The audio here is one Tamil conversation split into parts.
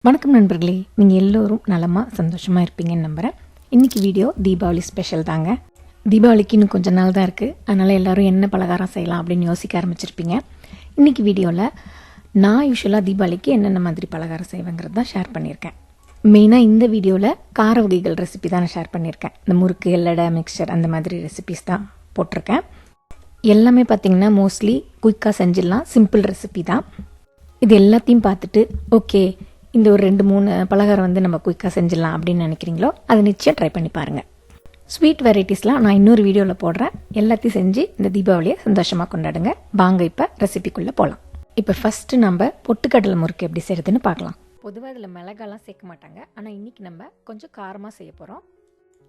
வணக்கம் நண்பர்களே, நீங்கள் எல்லோரும் நலமாக சந்தோஷமாக இருப்பீங்கன்னு நம்புகிறேன். இன்றைக்கி வீடியோ தீபாவளி ஸ்பெஷல் தாங்க. தீபாவளிக்கு இன்னும் கொஞ்ச நாள் தான் இருக்குது. அதனால் எல்லோரும் என்ன பலகாரம் செய்யலாம் அப்படின்னு யோசிக்க ஆரம்பிச்சிருப்பீங்க. இன்றைக்கி வீடியோவில் நான் யூஸ்வலாக தீபாவளிக்கு என்னென்ன மாதிரி பலகாரம் செய்வேங்கிறது தான் ஷேர் பண்ணியிருக்கேன். மெயினாக இந்த வீடியோவில் கார வகைகள் ரெசிபி தான் நான் ஷேர் பண்ணியிருக்கேன். இந்த முறுக்கு, எல்லடை, மிக்சர் அந்த மாதிரி ரெசிபிஸ் தான் போட்டிருக்கேன். எல்லாமே பார்த்திங்கன்னா மோஸ்ட்லி குயிக்காக செஞ்சிடலாம், சிம்பிள் ரெசிபி தான். இது எல்லாத்தையும் பார்த்துட்டு ஓகே இந்த ஒரு 2-3 பலகாரம் வந்து நம்ம குயிக்காக செஞ்சிடலாம் அப்படின்னு நினைக்கிறீங்களோ அதை நிச்சயம் ட்ரை பண்ணி பாருங்கள். ஸ்வீட் வெரைட்டிஸ்லாம் நான் இன்னொரு வீடியோவில் போடுறேன். எல்லாத்தையும் செஞ்சு இந்த தீபாவளியை சந்தோஷமாக கொண்டாடுங்க. வாங்க இப்போ ரெசிபிக்குள்ளே போகலாம். இப்போ ஃபஸ்ட்டு நம்ம பொட்டுக்கடலை முறுக்கு எப்படி செய்கிறதுன்னு பார்க்கலாம். பொதுவாக இதில் மிளகாலாம் சேர்க்க மாட்டாங்க, ஆனால் இன்றைக்கி நம்ம கொஞ்சம் காரமாக செய்ய போகிறோம்.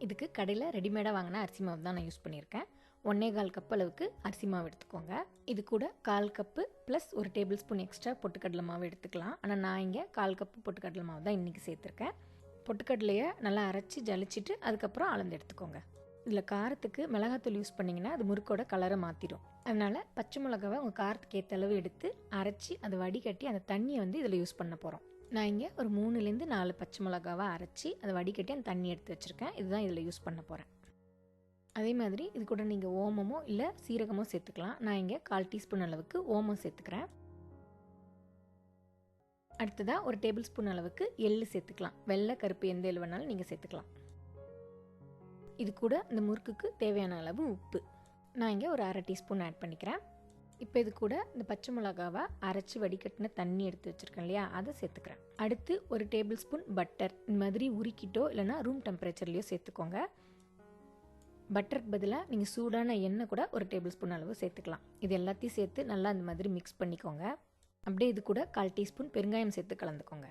இதுக்கு கடையில் ரெடிமேடாக வாங்கின அரிசி மாவு தான் நான் யூஸ் பண்ணியிருக்கேன். 1.25 கப் அளவுக்கு அரிசி மாவு எடுத்துக்கோங்க. இது கூட 1/4 cup plus 1 table spoon extra பொட்டுக்கடலை மாவு எடுத்துக்கலாம். ஆனால் நான் இங்கே 1/4 கப்பு பொட்டுக்கடலை மாவு தான் இன்றைக்கி சேர்த்துருக்கேன். பொட்டுக்கடலையை நல்லா அரைச்சி ஜலிச்சிட்டு அதுக்கப்புறம் அளந்து எடுத்துக்கோங்க. இதில் காரத்துக்கு மிளகாத்தூள் யூஸ் பண்ணிங்கன்னா அது முறுக்கோட கலரை மாற்றிடும். அதனால் பச்சை மிளகாவை உங்கள் காரத்துக்கு ஏற்ற அளவு எடுத்து அரைச்சி அதை வடிகட்டி அந்த தண்ணியை வந்து இதில் யூஸ் பண்ண போகிறோம். நான் இங்கே ஒரு 3-4 பச்சை மிளகாவை அரைச்சி அதை வடிகட்டி அந்த தண்ணி எடுத்து வச்சுருக்கேன். இதுதான் இதில் யூஸ் பண்ண போகிறேன். அதே மாதிரி இது கூட நீங்கள் ஓமமோ இல்லை சீரகமோ சேர்த்துக்கலாம். நான் இங்கே 1/4 டீஸ்பூன் அளவுக்கு ஓமம் சேர்த்துக்கிறேன். அடுத்ததாக 1 டேபிள் ஸ்பூன் அளவுக்கு எள்ளு சேர்த்துக்கலாம். வெள்ளை, கருப்பு எந்த எள்ளு வேணாலும் நீங்கள் சேர்த்துக்கலாம். இது கூட இந்த முறுக்குக்கு தேவையான அளவு உப்பு நான் இங்கே ஒரு 1/2 டீஸ்பூன் ஆட் பண்ணிக்கிறேன். இப்போ இது கூட இந்த பச்சை மிளகாவை அரைச்சி வடிகட்டின தண்ணி எடுத்து வச்சுருக்கேன் இல்லையா, அதை சேர்த்துக்கிறேன். அடுத்து 1 டேபிள் ஸ்பூன் பட்டர் இந்த மாதிரி உருக்கிட்டோ இல்லைனா ரூம் டெம்பரேச்சர்லேயோ சேர்த்துக்கோங்க. பட்டருக்கு பதிலாக நீங்கள் சூடான எண்ணெய் கூட 1 டேபிள் ஸ்பூன் அளவு சேர்த்துக்கலாம். இது எல்லாத்தையும் சேர்த்து நல்லா இந்த மாதிரி மிக்ஸ் பண்ணிக்கோங்க. அப்படியே இது கூட 1/4 டீஸ்பூன் பெருங்காயம் சேர்த்து கலந்துக்கோங்க.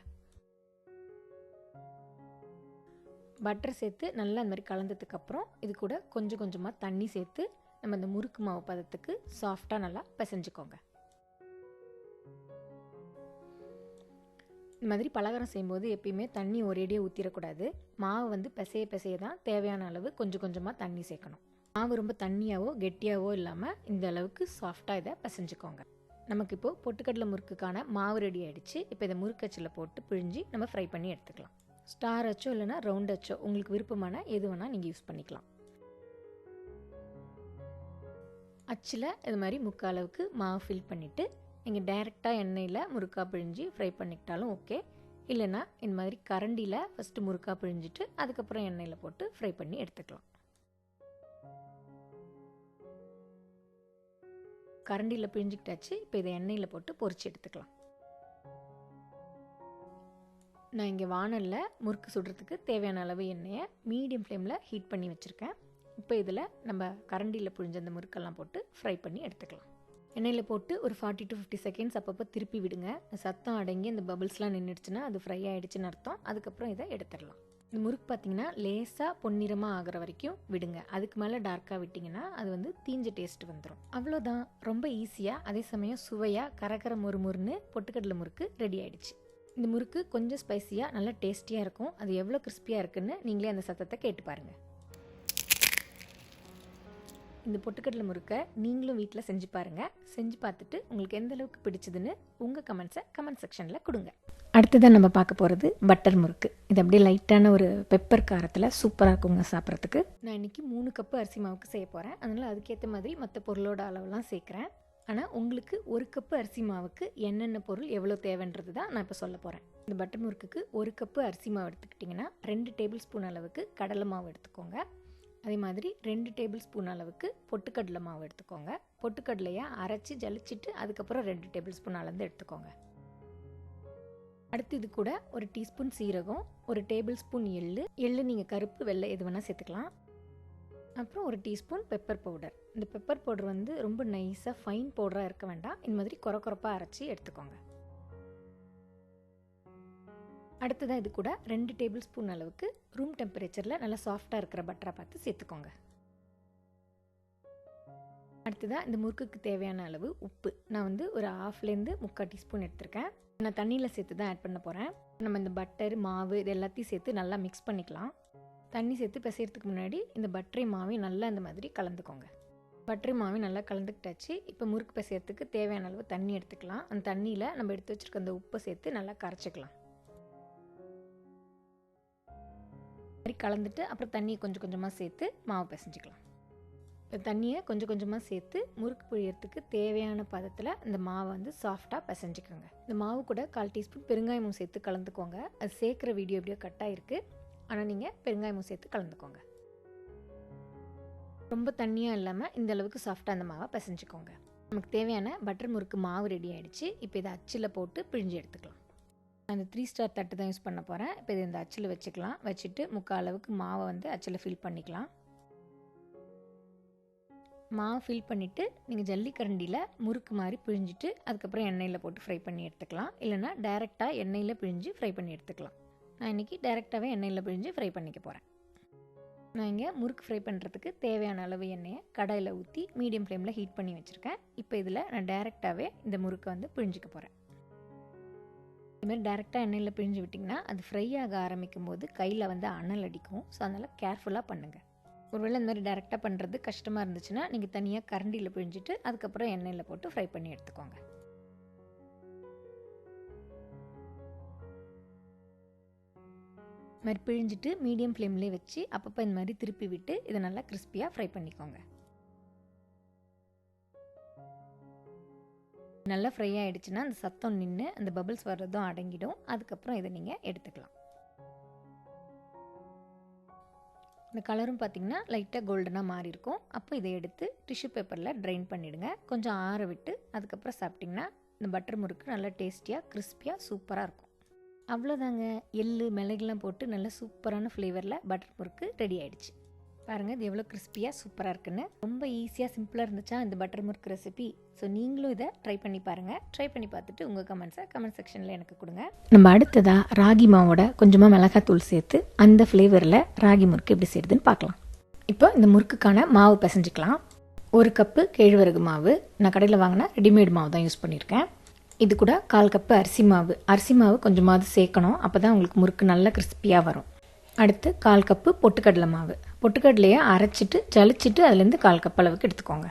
பட்டர் சேர்த்து நல்லா இந்த மாதிரி கலந்ததுக்கப்புறம் இது கூட கொஞ்சம் கொஞ்சமாக தண்ணி சேர்த்து நம்ம இந்த முறுக்கு மாவு பதத்துக்கு சாஃப்டாக நல்லா பிசைஞ்சுக்கோங்க. இந்த மாதிரி பலகாரம் செய்யும்போது எப்பயுமே தண்ணி ஒரேடியாக ஊற்றிடக்கூடாது. மாவு வந்து பிசைய தான் தேவையான அளவு கொஞ்சம் கொஞ்சமாக தண்ணி சேர்க்கணும். மாவு ரொம்ப தண்ணியாவோ கெட்டியாவோ இல்லாமல் இந்த அளவுக்கு சாஃப்டாக இதை பிசைஞ்சுக்கோங்க. நமக்கு இப்போது பொட்டுக்கடலை முறுக்குக்கான மாவு ரெடி ஆகிடுச்சு. இப்போ இதை முறுக்கச்சில் போட்டு பிழிஞ்சு நம்ம ஃப்ரை பண்ணி எடுத்துக்கலாம். ஸ்டார் அச்சோ இல்லைனா ரவுண்ட் அச்சோ உங்களுக்கு விருப்பமான எது வேணால் நீங்கள் யூஸ் பண்ணிக்கலாம். அச்சில் இது மாதிரி முக்கால் அளவுக்கு மாவு ஃபில் பண்ணிவிட்டு நீங்கள் டைரெக்டாக எண்ணெயில் முறுக்கா பிழிஞ்சு ஃப்ரை பண்ணிக்கிட்டாலும் ஓகே. இல்லைன்னா இந்த மாதிரி கரண்டியில் ஃபஸ்ட்டு முறுக்கா பிழிஞ்சிட்டு அதுக்கப்புறம் எண்ணெயில் போட்டு ஃப்ரை பண்ணி எடுத்துக்கலாம். கரண்டியில் பிழிஞ்சிக்கிட்டாச்சு. இப்போ இதை எண்ணெயில் போட்டு பொரிச்சு எடுத்துக்கலாம். நான் இங்கே வானலில் முறுக்கு சுடுறதுக்கு தேவையான அளவு எண்ணெயை மீடியம் ஃப்ளேமில் ஹீட் பண்ணி வச்சுருக்கேன். இப்போ இதில் நம்ம கரண்டியில் பிழிஞ்ச அந்த முறுக்கெல்லாம் போட்டு ஃப்ரை பண்ணி எடுத்துக்கலாம். எண்ணெயில் போட்டு ஒரு 40 to 50 செகண்ட்ஸ் அப்பப்போ திருப்பி விடுங்க. சத்தம் அடங்கி இந்த பபிள்ஸ்லாம் நின்றுடுச்சுன்னா அது ஃப்ரை ஆகிடுச்சுன்னு அர்த்தம். அதுக்கப்புறம் இதை எடுத்துடலாம். இந்த முறுக்கு பார்த்திங்கன்னா லேசாக பொன்னிறமாக ஆகிற வரைக்கும் விடுங்க. அதுக்கு மேலே டார்க்காக விட்டிங்கன்னா அது வந்து தீஞ்ச டேஸ்ட் வந்துடும். அவ்வளோதான். ரொம்ப ஈஸியாக அதே சமயம் சுவையாக கரகர முறுமுறுன்னு பொட்டுக்கடலை முறுக்கு ரெடி ஆகிடுச்சு. இந்த முறுக்கு கொஞ்சம் ஸ்பைஸியாக நல்லா டேஸ்டியாக இருக்கும். அது எவ்வளோ கிறிஸ்பியாக இருக்குன்னு நீங்களே அந்த சத்தத்தை கேட்டு பாருங்கள். இந்த பொட்டுக்கடலை முறுக்கை நீங்களும் வீட்டில் செஞ்சு பாருங்கள். செஞ்சு பார்த்துட்டு உங்களுக்கு எந்த அளவுக்கு பிடிச்சதுன்னு உங்கள் கமெண்ட்ஸை கமெண்ட் செக்ஷனில் கொடுங்க. அடுத்ததான் நம்ம பார்க்க போகிறது பட்டர் முறுக்கு. இது அப்படியே லைட்டான ஒரு பெப்பர் காரத்தில் சூப்பராக இருக்குங்க சாப்பிட்றதுக்கு. நான் இன்றைக்கி 3 கப்பு அரிசி மாவுக்கு செய்ய போகிறேன். அதனால் அதுக்கேற்ற மாதிரி மற்ற பொருளோட அளவெல்லாம் சேர்க்குறேன். ஆனால் உங்களுக்கு 1 கப்பு அரிசி மாவுக்கு என்னென்ன பொருள் எவ்வளோ தேவைன்றது தான் நான் இப்போ சொல்ல போகிறேன். இந்த பட்டர் முறுக்குக்கு 1 கப்பு அரிசி மாவு எடுத்துக்கிட்டிங்கன்னா 2 டேபிள் ஸ்பூன் அளவுக்கு கடலை மாவு எடுத்துக்கோங்க. அதே மாதிரி 2 டேபிள் ஸ்பூன் அளவுக்கு பொட்டுக்கடலை மாவு எடுத்துக்கோங்க. பொட்டுக்கடலையை அரைச்சி ஜலிச்சிட்டு அதுக்கப்புறம் 2 டேபிள் ஸ்பூன் அளந்து எடுத்துக்கோங்க. அடுத்து இது கூட 1 டீஸ்பூன் சீரகம், 1 டேபிள் ஸ்பூன் எள்ளு நீங்கள் கருப்பு வெள்ளை எது வேணால் சேர்த்துக்கலாம். அப்புறம் 1 டீஸ்பூன் பெப்பர் பவுடர். இந்த பெப்பர் பவுடர் வந்து ரொம்ப நைஸாக ஃபைன் பவுடராக இருக்க வேண்டாம். இந்த மாதிரி கொரப்பாக அரைச்சி எடுத்துக்கோங்க. அடுத்ததாக இது கூட 2 டேபிள் ஸ்பூன் அளவுக்கு ரூம் டெம்பரேச்சரில் நல்லா சாஃப்டாக இருக்கிற பட்டரை பார்த்து சேர்த்துக்கோங்க. அடுத்ததாக இந்த முறுக்குக்கு தேவையான அளவு உப்பு நான் வந்து ஒரு 1/2 டீஸ்பூன் எடுத்திருக்கேன். நான் தண்ணியில் சேர்த்து தான் ஆட் பண்ண போகிறேன். நம்ம இந்த பட்டர் மாவு இது எல்லாத்தையும் சேர்த்து நல்லா மிக்ஸ் பண்ணிக்கலாம். தண்ணி சேர்த்து பிசைறதுக்கு முன்னாடி இந்த பட்டரை மாவையும் நல்லா இந்த மாதிரி கலந்துக்கோங்க. பட்டரை மாவையும் நல்லா கலந்துக்கிட்டாச்சு. இப்போ முறுக்கு பிசைறதுக்கு தேவையான அளவு தண்ணி எடுத்துக்கலாம். அந்த தண்ணியில் நம்ம எடுத்து வச்சுருக்க அந்த உப்பை சேர்த்து நல்லா கரைச்சிக்கலாம். மாதிரி கலந்துட்டு அப்புறம் தண்ணியை கொஞ்சம் கொஞ்சமாக சேர்த்து மாவு பிசைஞ்சிக்கலாம். இப்போ தண்ணியை கொஞ்சம் கொஞ்சமாக சேர்த்து முறுக்கு புழியறதுக்கு தேவையான பதத்தில் இந்த மாவை வந்து சாஃப்டாக பிசைஞ்சிக்கோங்க. இந்த மாவு கூட 1/4 டீஸ்பூன் பெருங்காயமும் சேர்த்து கலந்துக்கோங்க. அது சேர்க்குற வீடியோ எப்படியோ கட்டாக இருக்குது, ஆனால் நீங்கள் பெருங்காயமும் சேர்த்து கலந்துக்கோங்க. ரொம்ப தண்ணியாக இல்லாமல் இந்த அளவுக்கு சாஃப்டாக அந்த மாவை பிசைஞ்சிக்கோங்க. நமக்கு தேவையான பட்டர் முறுக்கு மாவு ரெடி ஆகிடுச்சு. இப்போ இதை அச்சில் போட்டு பிழிஞ்சு எடுத்துக்கலாம். நான் இந்த 3 ஸ்டார் தட்டு தான் யூஸ் பண்ண போகிறேன். இப்போ இதை இந்த அச்சில் வச்சுக்கலாம். வச்சுட்டு 3/4 அளவுக்கு மாவை வந்து அச்சில் ஃபில் பண்ணிக்கலாம். மாவு ஃபில் பண்ணிவிட்டு நீங்கள் ஜல்லிக்கரண்டியில் முறுக்கு மாதிரி பிழிஞ்சிட்டு அதுக்கப்புறம் எண்ணெயில் போட்டு ஃப்ரை பண்ணி எடுத்துக்கலாம். இல்லைனா டைரெக்டாக எண்ணெயில் பிழிஞ்சு ஃப்ரை பண்ணி எடுத்துக்கலாம். நான் இன்றைக்கி டைரெக்டாகவே எண்ணெயில் பிழிஞ்சு ஃப்ரை பண்ணிக்க போகிறேன். நான் இங்கே முறுக்கு ஃப்ரை பண்ணுறதுக்கு தேவையான அளவு எண்ணெயை கடாயில் ஊற்றி மீடியம் ஃப்ளேமில் ஹீட் பண்ணி வச்சுருக்கேன். இப்போ இதில் நான் டைரெக்டாகவே இந்த முறுக்கை வந்து பிழிஞ்சிக்க போகிறேன். இதுமாதிரி டைரெக்டாக எண்ணெயில் பிழிஞ்சு விட்டிங்கன்னா அது ஃப்ரை ஆக ஆரம்பிக்கும் போது கையில் வந்து அனல் அடிக்கும். ஸோ அதனால் கேர்ஃபுல்லாக பண்ணுங்கள். ஒருவேளை இந்த மாதிரி டைரெக்டாக பண்ணுறது கஷ்டமாக இருந்துச்சுன்னா நீங்கள் தனியாக கரண்டியில் பிழிஞ்சிட்டு அதுக்கப்புறம் எண்ணெயில் போட்டு ஃப்ரை பண்ணி எடுத்துக்கோங்க. இது மாதிரி பிழிஞ்சிட்டு மீடியம் ஃப்ளேம்லேயே வச்சு அப்பப்போ இந்த மாதிரி திருப்பி விட்டு இதை நல்லா கிறிஸ்பியாக ஃப்ரை பண்ணிக்கோங்க. நல்லா ஃப்ரை ஆகிடுச்சுன்னா அந்த சத்தம் நின்று அந்த பபிள்ஸ் வர்றதும் அடங்கிடும். அதுக்கப்புறம் இதை நீங்கள் எடுத்துக்கலாம். இந்த கலரும் பார்த்திங்கன்னா லைட்டாக கோல்டனாக மாறி இருக்கும். அப்போ இதை எடுத்து டிஷ்யூ பேப்பரில் ட்ரைன் பண்ணிவிடுங்க. கொஞ்சம் ஆற விட்டு அதுக்கப்புறம் சாப்பிட்டிங்கன்னா இந்த பட்டர் முறுக்கு நல்லா டேஸ்டியாக கிறிஸ்பியாக சூப்பராக இருக்கும். அவ்வளோதாங்க, எள்ளு மிளகுலாம் போட்டு நல்ல சூப்பரான ஃப்ளேவரில் பட்டர் முறுக்கு ரெடி ஆகிடுச்சு. பாருங்கள் இது எவ்வளோ கிறிஸ்பியாக சூப்பராக இருக்குன்னு. ரொம்ப ஈஸியாக சிம்பிளாக இருந்துச்சா இந்த பட்டர் முறுக்கு ரெசிபி. ஸோ நீங்களும் இதை ட்ரை பண்ணி பாருங்கள். ட்ரை பண்ணி பார்த்துட்டு உங்கள் கமெண்ட்ஸை கமெண்ட் செக்ஷனில் எனக்கு கொடுங்க. நம்ம அடுத்ததாக ராகி மாவோட கொஞ்சமாக மிளகாத்தூள் சேர்த்து அந்த ஃப்ளேவரில் ராகி முறுக்கு எப்படி செய்யுதுன்னு பார்க்கலாம். இப்போ இந்த முறுக்குக்கான மாவு பிசைஞ்சிக்கலாம். 1 கப்பு கேழ்வரகு மாவு, நான் கடையில் வாங்கினா ரெடிமேட் மாவு தான் யூஸ் பண்ணியிருக்கேன். இது கூட 1/4 கப்பு அரிசி மாவு. அரிசி மாவு கொஞ்சமாவது சேர்க்கணும், அப்போ தான் உங்களுக்கு முறுக்கு நல்லா கிறிஸ்பியாக வரும். அடுத்து 1/4 கப்பு பொட்டுக்கடலை மாவு. பொட்டுக்கடலையை அரைச்சிட்டு ஜலிச்சிட்டு அதுலேருந்து 1/4 கப் அளவுக்கு எடுத்துக்கோங்க.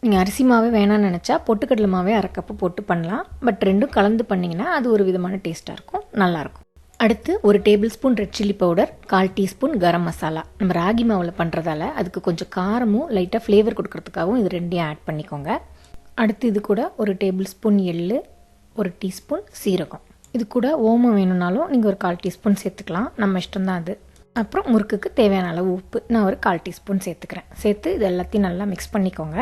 நீங்கள் அரிசி மாவே வேணான்னு நினச்சா பொட்டுக்கடலை மாவே 1/2 கப்பு போட்டு பண்ணலாம். பட் ரெண்டும் கலந்து பண்ணிங்கன்னா அது ஒரு விதமான டேஸ்ட்டாக இருக்கும், நல்லாயிருக்கும். அடுத்து 1 table spoon red chilli powder, 1/4 teaspoon garam masala. நம்ம ராகி மாவில் பண்ணுறதால அதுக்கு கொஞ்சம் காரமும் லைட்டாக ஃப்ளேவர் கொடுக்கறதுக்காகவும் இது ரெண்டையும் ஆட் பண்ணிக்கோங்க. அடுத்து இது கூட 1 டேபிள் ஸ்பூன் எள்ளு, 1 டீஸ்பூன் சீரகம். இது கூட ஓமம் வேணும்னாலும் நீங்கள் ஒரு 1/4 டீஸ்பூன் சேர்த்துக்கலாம், நம்ம இஷ்டம்தான் அது. அப்புறம் முறுக்குக்கு தேவையான அளவு உப்பு நான் ஒரு 1/4 டீஸ்பூன் சேர்த்துக்கிறேன். சேர்த்து இது எல்லாத்தையும் நல்லா மிக்ஸ் பண்ணிக்கோங்க.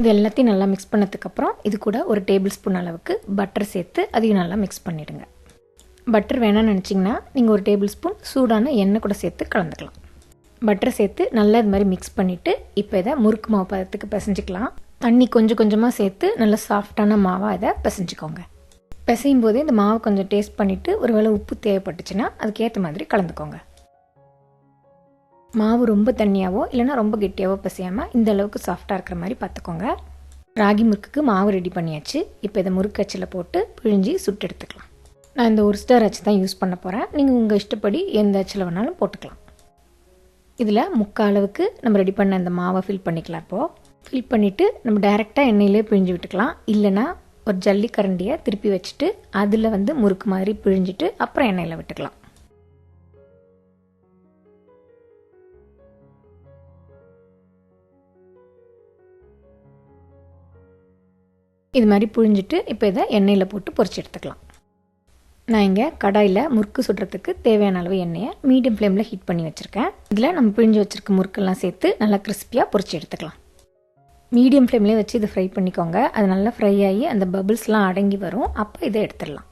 இது எல்லாத்தையும் நல்லா மிக்ஸ் பண்ணதுக்கப்புறம் இது கூட 1 டேபிள் ஸ்பூன் அளவுக்கு பட்டர் சேர்த்து அதையும் நல்லா மிக்ஸ் பண்ணிவிடுங்க. பட்டர் வேணாம்னு நினச்சிங்கன்னா நீங்கள் 1 டேபிள் ஸ்பூன் சூடான எண்ணெய் கூட சேர்த்து கலந்துக்கலாம். பட்டர் சேர்த்து நல்லா இது மாதிரி மிக்ஸ் பண்ணிவிட்டு இப்போ இதை முறுக்கு மாவு பதத்துக்கு பிசைஞ்சிக்கலாம். தண்ணி கொஞ்சம் கொஞ்சமாக சேர்த்து நல்லா சாஃப்டான மாவாக இதை பிசைஞ்சிக்கோங்க. பிசையும் போதே இந்த மாவை கொஞ்சம் டேஸ்ட் பண்ணிவிட்டு ஒருவேளை உப்பு தேவைப்பட்டுச்சுன்னா அதுக்கேற்ற மாதிரி கலந்துக்கோங்க. மாவு ரொம்ப தண்ணியாவோ இல்லைனா ரொம்ப கெட்டியாவோ பிசையாமல் இந்த அளவுக்கு சாஃப்டாக இருக்கிற மாதிரி பார்த்துக்கோங்க. ராகி முறுக்குக்கு மாவு ரெடி பண்ணியாச்சு. இப்போ இதை முறுக்கு அச்சில் போட்டு பிழிஞ்சி சுட்டு எடுத்துக்கலாம். நான் இந்த 1 ஸ்டார் அச்சு தான் யூஸ் பண்ண போகிறேன். நீங்கள் உங்கள் இஷ்டப்படி எந்த அச்சில் வேணாலும் போட்டுக்கலாம். இதில் 3/4 அளவுக்கு நம்ம ரெடி பண்ண இந்த மாவை ஃபில் பண்ணிக்கலாம். இப்போது ஃபில் பண்ணிவிட்டு நம்ம டைரெக்டாக எண்ணெயிலே பிழிஞ்சு விட்டுக்கலாம். இல்லைனா ஒரு ஜல்லி கரண்டியை திருப்பி வச்சுட்டு அதில் வந்து முறுக்கு மாதிரி பிழிஞ்சிட்டு அப்புறம் எண்ணெயில் விட்டுக்கலாம். இது மாதிரி புழிஞ்சிட்டு இப்போ இதை எண்ணெயில் போட்டு பொரிச்சு எடுத்துக்கலாம். நான் இங்கே கடாயில் முறுக்கு சுடுறதுக்கு தேவையான அளவு எண்ணெயை மீடியம் ஃப்ளேமில் ஹீட் பண்ணி வச்சுருக்கேன். இதில் நம்ம பிழிஞ்சு வச்சுருக்க முறுக்கெல்லாம் சேர்த்து நல்லா கிறிஸ்பியாக பொரிச்சு எடுத்துக்கலாம். மீடியம் ஃப்ளேம்லேயே வச்சு இதை ஃப்ரை பண்ணிக்கோங்க. அது நல்லா ஃப்ரை ஆகி அந்த பபிள்ஸ்லாம் அடங்கி வரும். அப்போ இதை எடுத்துடலாம்.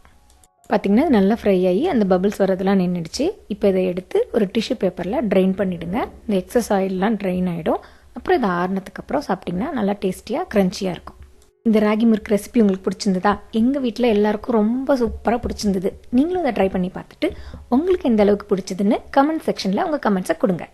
பார்த்திங்கன்னா இது நல்லா ஃப்ரை ஆகி அந்த பபிள்ஸ் வரதெல்லாம் நின்றுடுச்சு. இப்போ இதை எடுத்து ஒரு டிஷ்யூ பேப்பரில் ட்ரைன் பண்ணிவிடுங்க. இந்த எக்ஸஸ் ஆயிலெலாம் ட்ரைன் ஆகிடும். அப்புறம் இதை ஆறுனதுக்கப்புறம் சாப்பிட்டிங்கன்னா நல்லா டேஸ்டியாக க்ரன்ச்சியாக இருக்கும். இந்த ராகி முறுக்கு ரெசிபி உங்களுக்கு பிடிச்சிருந்ததா? எங்கள் வீட்டில் எல்லாருக்கும் ரொம்ப சூப்பராக பிடிச்சிருந்தது. நீங்களும் இதை ட்ரை பண்ணி பார்த்துட்டு உங்களுக்கு எந்த அளவுக்கு பிடிச்சதுன்னு கமெண்ட் செக்ஷனில் உங்கள் கமெண்ட்ஸை கொடுங்க.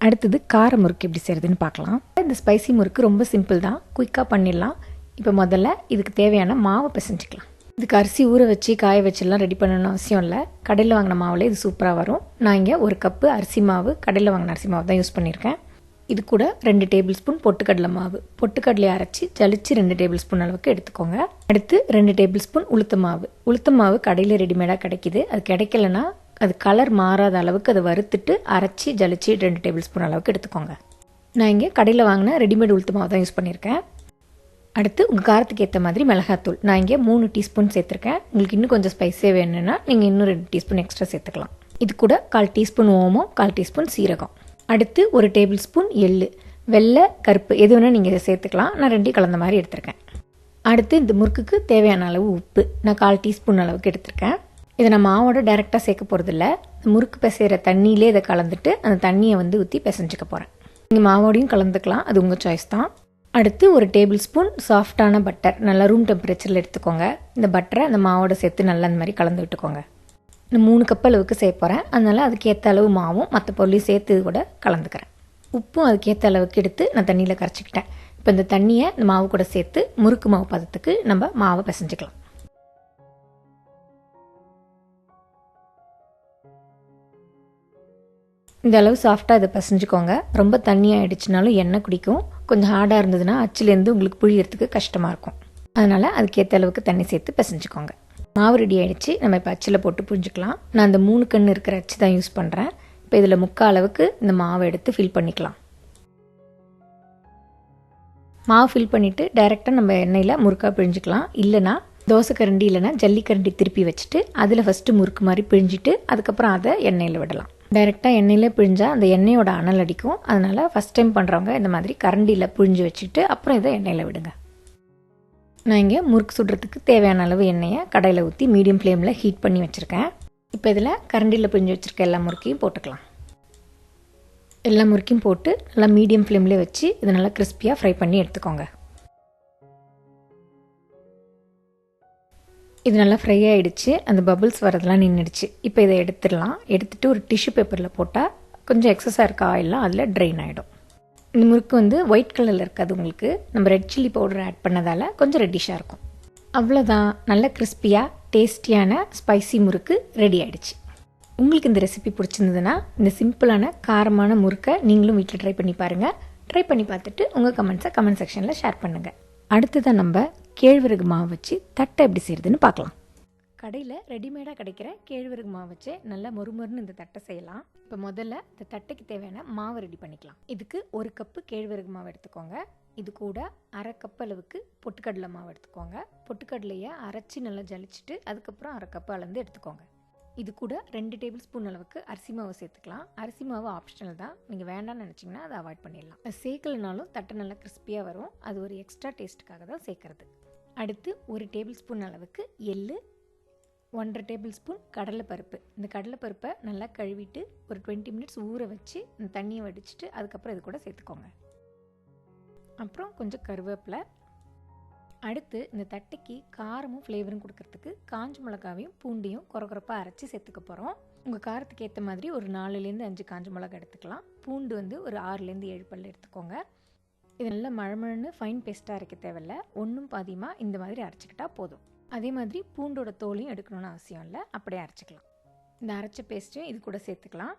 அடுத்தது கார முறுக்கு எப்படி செய்கிறதுன்னு பார்க்கலாம். இந்த ஸ்பைசி முறுக்கு ரொம்ப சிம்பிள் தான், குயிக்காக பண்ணிடலாம். இப்போ முதல்ல இதுக்கு தேவையான மாவு பிசைஞ்சிக்கலாம். இதுக்கு அரிசி ஊற வச்சு காய வச்சுலாம் ரெடி பண்ணணும்னு அவசியம் இல்லை. கடையில் வாங்கின மாவில் இது சூப்பராக வரும். நான் இங்கே 1 கப்பு அரிசி மாவு, கடையில் வாங்கின அரிசி மாவு தான் யூஸ் பண்ணியிருக்கேன். இது கூட 2 டேபிள் ஸ்பூன் பொட்டுக்கடலை மாவு, பொட்டுக்கடலையை அரைச்சி ஜலிச்சு 2 டேபிள் ஸ்பூன் அளவுக்கு எடுத்துக்கோங்க. அடுத்து 2 டேபிள் ஸ்பூன் உளுத்த மாவு. உளுத்த மாவு கடையில் ரெடிமேடாக கிடைக்கிது. அது கிடைக்கலன்னா அது கலர் மாறாத அளவுக்கு அதை வறுத்துட்டு அரைச்சி ஜலிச்சு 2 டேபிள் ஸ்பூன் அளவுக்கு எடுத்துக்கோங்க. நான் இங்கே கடையில் வாங்கின ரெடிமேட் உளுத்து மாவு தான் யூஸ் பண்ணியிருக்கேன். அடுத்து உங்கள் காரத்துக்கு ஏற்ற மாதிரி மிளகாத்தூள் நான் இங்கே 3 டீஸ்பூன் சேர்த்துருக்கேன். உங்களுக்கு இன்னும் கொஞ்சம் ஸ்பைஸியாக வேணும்னா நீங்கள் இன்னும் 2 டீஸ்பூன் எக்ஸ்ட்ரா சேர்த்துக்கலாம். இது கூட 1/4 டீஸ்பூன் ஓமம், 1/4 டீஸ்பூன் சீரகம், அடுத்து 1 டேபிள் ஸ்பூன் எள்ளு, வெள்ளை கருப்பு எது வேணால் நீங்கள் இதை சேர்த்துக்கலாம். நான் 2 கலந்த மாதிரி எடுத்திருக்கேன். அடுத்து இந்த முறுக்குக்கு தேவையான அளவு உப்பு நான் 1/4 டீஸ்பூன் அளவுக்கு எடுத்திருக்கேன். இதை நான் மாவோட டைரெக்டாக சேர்க்க போகிறதில்ல. முறுக்கு பிசைகிற தண்ணியிலே இதை கலந்துட்டு அந்த தண்ணியை ஊற்றி பிசைஞ்சிக்க போகிறேன். நீங்கள் மாவோடையும் கலந்துக்கலாம், அது உங்கள் சாய்ஸ் தான். அடுத்து 1 டேபிள் ஸ்பூன் சாஃப்டான பட்டர் நல்லா ரூம் டெம்பரேச்சரில் எடுத்துக்கோங்க. இந்த பட்டரை அந்த மாவோட சேர்த்து நல்லா அந்த மாதிரி கலந்து விட்டுக்கோங்க. நான் 3 கப் அளவுக்கு சேர்க்க போகிறேன். அதனால் அதுக்கேற்ற அளவு மாவும் மற்ற பொருளையும் சேர்த்து கூட கலந்துக்கிறேன். உப்பும் அதுக்கேற்ற அளவுக்கு எடுத்து நான் தண்ணியில் கரைச்சிக்கிட்டேன். இப்போ இந்த தண்ணியை இந்த மாவு கூட சேர்த்து முறுக்கு மாவு பதத்துக்கு நம்ம மாவை பிசைஞ்சிக்கலாம். இந்த அளவு சாஃப்டாக இதை பிசைஞ்சிக்கோங்க. ரொம்ப தண்ணியாக ஆகிடுச்சுனாலும் எண்ணெய் குடிக்கும். கொஞ்சம் ஹார்டாக இருந்ததுன்னா அச்சுலேருந்து உங்களுக்கு புழியறதுக்கு கஷ்டமாக இருக்கும். அதனால் அதுக்கேற்ற அளவுக்கு தண்ணி சேர்த்து பிசைஞ்சிக்கோங்க. மாவு ரெடி ஆகிடுச்சு. நம்ம இப்போ அச்சில் போட்டு புழிஞ்சிக்கலாம். நான் அந்த 3 கண் இருக்கிற அச்சு தான் யூஸ் பண்ணுறேன். இப்போ இதில் 3/4 அளவுக்கு இந்த மாவை எடுத்து ஃபில் பண்ணிக்கலாம். மாவு ஃபில் பண்ணிவிட்டு டைரெக்டாக நம்ம எண்ணெயில் முறுக்காக பிழிஞ்சிக்கலாம். இல்லைனா தோசை கரண்டி இல்லைனா ஜல்லிக்கரண்டி திருப்பி வச்சுட்டு அதில் ஃபஸ்ட்டு முறுக்கு மாதிரி பிழிஞ்சிட்டு அதுக்கப்புறம் அதை எண்ணெயில் விடலாம். டைரெக்டாக எண்ணெயில் பிழிஞ்சால் அந்த எண்ணெயோட அனல் அடிக்கும். அதனால் ஃபஸ்ட் டைம் பண்ணுறவங்க இந்த மாதிரி கரண்டியில் பிழிஞ்சு வச்சுட்டு அப்புறம் இதை எண்ணெயில் விடுங்க. நான் இங்கே முறுக்கு சுடுறதுக்கு தேவையான அளவு எண்ணெயை கடையில் ஊற்றி மீடியம் ஃப்ளேமில் ஹீட் பண்ணி வச்சுருக்கேன். இப்போ இதில் கரண்டியில் பிழிஞ்சு வச்சுருக்க எல்லா முறுக்கையும் போட்டுக்கலாம். எல்லா முறுக்கையும் போட்டு நல்லா மீடியம் ஃப்ளேம்லேயே வச்சு இதை நல்லா கிறிஸ்பியாக ஃப்ரை பண்ணி எடுத்துக்கோங்க. இது நல்லா ஃப்ரை ஆகிடுச்சு. அந்த பபிள்ஸ் வரதெல்லாம் நின்றுடுச்சு. இப்போ இதை எடுத்துடலாம். எடுத்துகிட்டு ஒரு டிஷ்யூ பேப்பரில் போட்டால் கொஞ்சம் எக்ஸஸாக இருக்க ஆயிலெலாம் அதில் ட்ரைன் ஆகிடும். இந்த முறுக்கு ஒயிட் கலரில் இருக்காது. உங்களுக்கு நம்ம ரெட் சில்லி பவுடர் ஆட் பண்ணதால் கொஞ்சம் ரெட்டிஷாக இருக்கும். அவ்வளோதான், நல்ல கிறிஸ்பியாக டேஸ்டியான ஸ்பைசி முறுக்கு ரெடி ஆகிடுச்சு. உங்களுக்கு இந்த ரெசிபி பிடிச்சிருந்ததுன்னா இந்த சிம்பிளான காரமான முறுக்கை நீங்களும் வீட்டில் ட்ரை பண்ணி பாருங்கள். ட்ரை பண்ணி பார்த்துட்டு உங்கள் கமெண்ட்ஸை கமெண்ட் செக்ஷனில் ஷேர் பண்ணுங்கள். அடுத்ததான் நம்ம கேழ்வரகு மாவு வச்சு தட்டை எப்படி செய்கிறதுன்னு பார்க்கலாம். கடையில் ரெடிமேடாக கிடைக்கிற கேழ்வரகு மாவு வச்சு நல்லா மொறுமொறுன்னு இந்த தட்டை செய்யலாம். இப்போ முதல்ல இந்த தட்டைக்கு தேவையான மாவு ரெடி பண்ணிக்கலாம். இதுக்கு 1 கப்பு கேழ்வரகு மாவு எடுத்துக்கோங்க. இது கூட 1/2 கப் அளவுக்கு பொட்டுக்கடலை மாவு எடுத்துக்கோங்க. பொட்டுக்கடலையை அரைச்சி நல்லா ஜலிச்சுட்டு அதுக்கப்புறம் 1/2 கப் அளந்து எடுத்துக்கோங்க. இது கூட 2 டேபிள் ஸ்பூன் அளவுக்கு அரிசி மாவு சேர்த்துக்கலாம். அரிசி மாவு ஆப்ஷனல் தான், நீங்கள் வேண்டாம்னு நினச்சிங்கன்னா அதை அவாய்ட் பண்ணிடலாம். சேர்க்கலனாலும் தட்டை நல்லா கிறிஸ்பியாக வரும். அது ஒரு எக்ஸ்ட்ரா டேஸ்ட்டுக்காக தான் சேர்க்குறது. அடுத்து 1 டேபிள் ஸ்பூன் அளவுக்கு எள்ளு, 1/2 டேபிள் ஸ்பூன் கடலைப்பருப்பு. இந்த கடலைப்பருப்பை நல்லா கழுவிட்டு ஒரு 20 மினிட்ஸ் ஊற வச்சு இந்த தண்ணியை வடிச்சிட்டு அதுக்கப்புறம் இது கூட சேர்த்துக்கோங்க. அப்புறம் கொஞ்சம் கருவேப்பிலை. அடுத்து இந்த தட்டைக்கு காரமும் ஃப்ளேவரும் கொடுக்கறதுக்கு காஞ்ச மிளகாவையும் பூண்டையும் கொரகொரப்பாக அரைச்சி சேர்த்துக்க போகிறோம். உங்கள் காரத்துக்கு ஏற்ற மாதிரி ஒரு 4லேருந்து 5 காஞ்ச மிளகா எடுத்துக்கலாம். பூண்டு ஒரு 6லேருந்து 7 பல் எடுத்துக்கோங்க. இது நல்லா மழமழன்னு ஃபைன் பேஸ்ட்டாக அரைக்க தேவையில்லை. ஒன்றும் பாதியமாக இந்த மாதிரி அரைச்சிக்கிட்டா போதும். அதே மாதிரி பூண்டோட தோலையும் எடுக்கணும்னு அவசியம் இல்லை, அப்படியே அரைச்சிக்கலாம். இந்த அரைச்ச பேஸ்ட்டையும் இது கூட சேர்த்துக்கலாம்.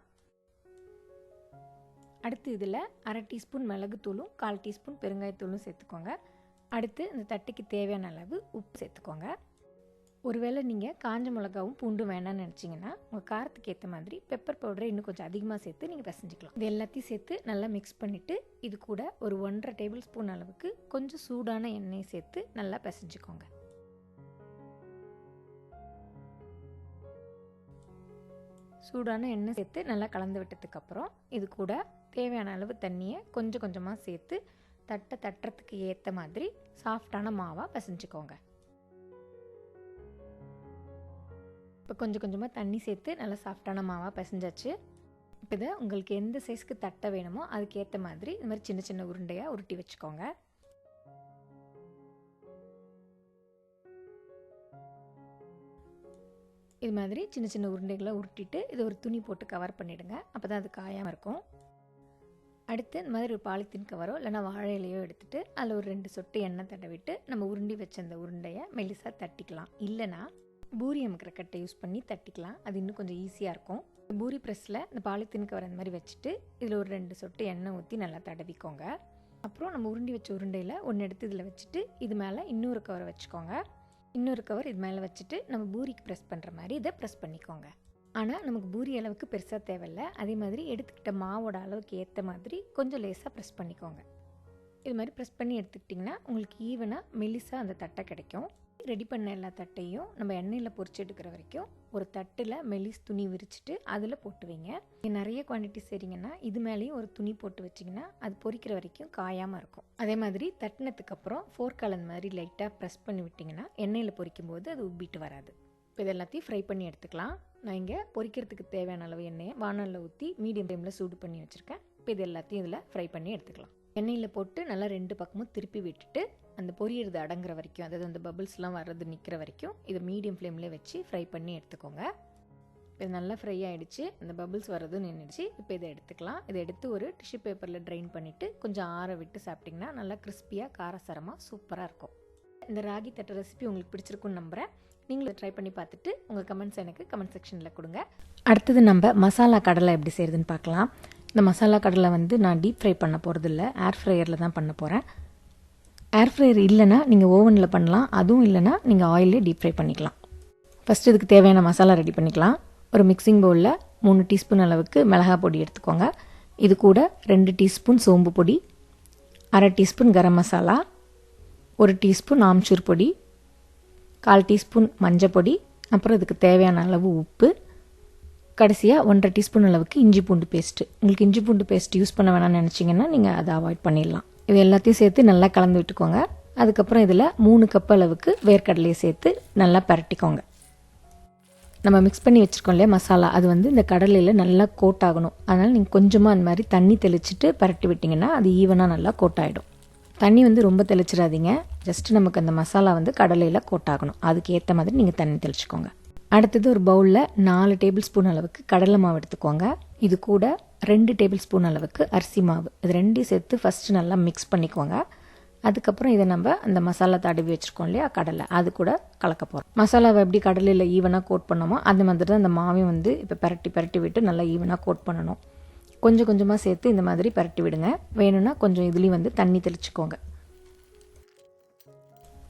அடுத்து இதில் 1/2 டீஸ்பூன் மிளகுத்தூளும் 1/4 டீஸ்பூன் பெருங்காயத்தூளும் சேர்த்துக்கோங்க. அடுத்து இந்த தட்டைக்கு தேவையான அளவு உப்பு சேர்த்துக்கோங்க. ஒருவேளை நீங்கள் காஞ்ச மிளகாவும் பூண்டும் வேணான்னு நினச்சிங்கன்னா உங்கள் காரத்துக்கு ஏற்ற மாதிரி பெப்பர் பவுடரை இன்னும் கொஞ்சம் அதிகமாக சேர்த்து நீங்கள் பிசைஞ்சிக்கலாம். இது எல்லாத்தையும் சேர்த்து நல்லா மிக்ஸ் பண்ணிவிட்டு இது கூட ஒரு 1/2 டேபிள் ஸ்பூன் அளவுக்கு கொஞ்சம் சூடான எண்ணெயை சேர்த்து நல்லா பிசைஞ்சிக்கோங்க. சூடான எண்ணெய் சேர்த்து நல்லா கலந்து விட்டதுக்கப்புறம் இது கூட தேவையான அளவு தண்ணியை கொஞ்சம் கொஞ்சமாக சேர்த்து தட்டை தட்டுறதுக்கு ஏற்ற மாதிரி சாஃப்டான மாவாக பிசைஞ்சிக்கோங்க. இப்போ கொஞ்சம் கொஞ்சமாக தண்ணி சேர்த்து நல்லா சாஃப்டான மாவாக பிசைஞ்சாச்சு. இப்போ இதை உங்களுக்கு எந்த சைஸ்க்கு தட்டை வேணுமோ அதுக்கேற்ற மாதிரி இந்த மாதிரி சின்ன சின்ன உருண்டையாக உருட்டி வச்சுக்கோங்க. இது மாதிரி சின்ன சின்ன உருண்டைகளை உருட்டிட்டு இதை ஒரு துணி போட்டு கவர் பண்ணிவிடுங்க. அப்போ தான் அது காயாமல் இருக்கும். அடுத்து இந்த மாதிரி ஒரு பாலித்தீன் கவரோ இல்லைனா வாழை இலையோ எடுத்துகிட்டு அதில் ஒரு 2 சொட்டு எண்ணெய் தடவிட்டு நம்ம உருண்டி வச்ச அந்த உருண்டையை மெல்லிசாக தட்டிக்கலாம். இல்லைனா பூரி அமுக்கிற கட்டை யூஸ் பண்ணி தட்டிக்கலாம். அது இன்னும் கொஞ்சம் ஈஸியாக இருக்கும். பூரி ப்ரெஸ்ஸில் இந்த பாலித்தீன் கவர் அந்த மாதிரி வச்சுட்டு இதில் ஒரு 2 சொட்டு எண்ணெய் ஊற்றி நல்லா தடவிக்கோங்க. அப்புறம் நம்ம உருண்டி வச்ச உருண்டையில் ஒன்று எடுத்து இதில் வச்சுட்டு இது மேலே இன்னொரு கவரை வச்சுக்கோங்க. இன்னொரு கவர் இது மேலே வச்சுட்டு நம்ம பூரிக்கு ப்ரெஸ் பண்ணுற மாதிரி இதை ப்ரெஸ் பண்ணிக்கோங்க. ஆனால் நமக்கு பூரி அளவுக்கு பெருசாக தேவையில்ல. அதே மாதிரி எடுத்துக்கிட்ட மாவோட அளவுக்கு ஏற்ற மாதிரி கொஞ்சம் லேசாக ப்ரெஸ் பண்ணிக்கோங்க. இது மாதிரி ப்ரெஸ் பண்ணி எடுத்துக்கிட்டிங்கன்னா உங்களுக்கு ஈவனாக மெலிசாக அந்த தட்டை கிடைக்கும். ரெடி பண்ண எல்லா தட்டையும் நம்ம எண்ணெயில் பொரிச்சு எடுக்கிற வரைக்கும் ஒரு தட்டில் மெலிஸ் துணி விரிச்சிட்டு அதில் போட்டு வைங்க. நிறைய குவான்டிட்டி செய்கிறீங்கன்னா இது மேலேயும் ஒரு துணி போட்டு வச்சிங்கன்னா அது பொரிக்கிற வரைக்கும் காயாமல் இருக்கும். அதே மாதிரி தட்டினதுக்கப்புறம் ஃபோர்க்கால் அந்த மாதிரி லைட்டாக ப்ரெஸ் பண்ணி விட்டிங்கன்னா எண்ணெயில் பொரிக்கும் போது அது உப்பிட்டு வராது. இப்போ இது எல்லாத்தையும் ஃப்ரை பண்ணி எடுத்துக்கலாம். நான் இங்கே பொரிக்கிறதுக்கு தேவையான அளவு எண்ணெயை வானலில் ஊற்றி மீடியம் ஃப்ளேமில் சூடு பண்ணி வச்சுருக்கேன். இப்போ இது எல்லாத்தையும் இதில் ஃப்ரை பண்ணி எடுத்துக்கலாம். எண்ணெயில் போட்டு நல்லா 2 பக்கமும் திருப்பி விட்டுட்டு அந்த பொரியறது அடங்குற வரைக்கும், அதாவது அந்த பபிள்ஸ்லாம் வர்றது நிற்கிற வரைக்கும் இதை மீடியம் ஃப்ளேம்லேயே வச்சு ஃப்ரை பண்ணி எடுத்துக்கோங்க. இது நல்லா ஃப்ரை ஆகிடுச்சு, அந்த பபிள்ஸ் வர்றதும் நின்றுச்சு. இப்போ இதை எடுத்துக்கலாம். இதை எடுத்து ஒரு டிஷ்யூ பேப்பரில் ட்ரைன் பண்ணிவிட்டு கொஞ்சம் ஆற விட்டு சாப்பிட்டிங்கன்னா நல்லா கிறிஸ்பியாக காரசாரமாக சூப்பராக இருக்கும். இந்த ராகி தட்டை ரெசிபி உங்களுக்கு பிடிச்சிருக்குன்னு நம்புகிறேன். நீங்களும் ட்ரை பண்ணி பார்த்துட்டு உங்கள் கமெண்ட்ஸ் எனக்கு கமெண்ட் செக்ஷனில் கொடுங்க. அடுத்தது நம்ம மசாலா கடலை எப்படி செய்கிறதுன்னு பார்க்கலாம். இந்த மசாலா கடலை நான் டீப் ஃப்ரை பண்ண போகிறதில்ல, ஏர் ஃப்ரையரில் தான் பண்ண போகிறேன். ஏர் ஃப்ரையர் இல்லைனா நீங்கள் ஓவனில் பண்ணலாம், அதுவும் இல்லைனா நீங்கள் ஆயிலே டீப் ஃப்ரை பண்ணிக்கலாம். ஃபஸ்ட்டு இதுக்கு தேவையான மசாலா ரெடி பண்ணிக்கலாம். ஒரு மிக்சிங் பவுலில் 3 டீஸ்பூன் அளவுக்கு மிளகாய் பொடி எடுத்துக்கோங்க. இது கூட 2 டீஸ்பூன் சோம்பு பொடி, 1/2 டீஸ்பூன் கரம் மசாலா, 1 டீஸ்பூன் ஆம்ச்சூர் பொடி, 1/4 டீஸ்பூன் மஞ்சள் பொடி, அப்புறம் இதுக்கு தேவையான அளவு உப்பு, கடைசியாக 1/2 டீஸ்பூன் அளவுக்கு இஞ்சி பூண்டு பேஸ்ட்டு. உங்களுக்கு இஞ்சி பூண்டு பேஸ்ட் யூஸ் பண்ண வேணாம்னு நினச்சிங்கன்னா நீங்கள் அதை அவாய்ட் பண்ணிடலாம். இது எல்லாத்தையும் சேர்த்து நல்லா கலந்து விட்டுக்கோங்க. அதுக்கப்புறம் இதில் 3 கப் அளவுக்கு வேர்க்கடலையை சேர்த்து நல்லா பரட்டிக்கோங்க. நம்ம மிக்ஸ் பண்ணி வச்சுருக்கோம் இல்லையா மசாலா, அது இந்த கடலையில் நல்லா கோட் ஆகணும். அதனால் நீங்கள் கொஞ்சமாக அந்த மாதிரி தண்ணி தெளிச்சிட்டு பரட்டி விட்டிங்கன்னா அது ஈவனாக நல்லா கோட் ஆகிடும். தண்ணி ரொம்ப தெளிச்சிடாதீங்க, ஜஸ்ட் நமக்கு அந்த மசாலா கடலையில் கோட் ஆகணும். அதுக்கு ஏற்ற மாதிரி நீங்கள் தண்ணி தெளிச்சுக்கோங்க. அடுத்தது ஒரு பவுலில் 4 டேபிள் ஸ்பூன் அளவுக்கு கடலை மாவு எடுத்துக்கோங்க. இது கூட 2 டேபிள் ஸ்பூன் அளவுக்கு அரிசி மாவு, இது 2 சேர்த்து ஃபஸ்ட்டு நல்லா மிக்ஸ் பண்ணிக்கோங்க. அதுக்கப்புறம் இதை நம்ம அந்த மசாலா தடவி வச்சுருக்கோம் இல்லையா கடலை, அது கூட கலக்க போகிறோம். மசாலாவை எப்படி கடலையில் ஈவனாக கோட் பண்ணோமோ அந்த மாதிரி தான் அந்த மாவையும் இப்போ பரட்டி விட்டு நல்லா ஈவனாக கோட் பண்ணணும். கொஞ்சம் கொஞ்சமாக சேர்த்து இந்த மாதிரி பரட்டி விடுங்க. வேணும்னா கொஞ்சம் இதுலேயும் தண்ணி தெளிச்சுக்கோங்க.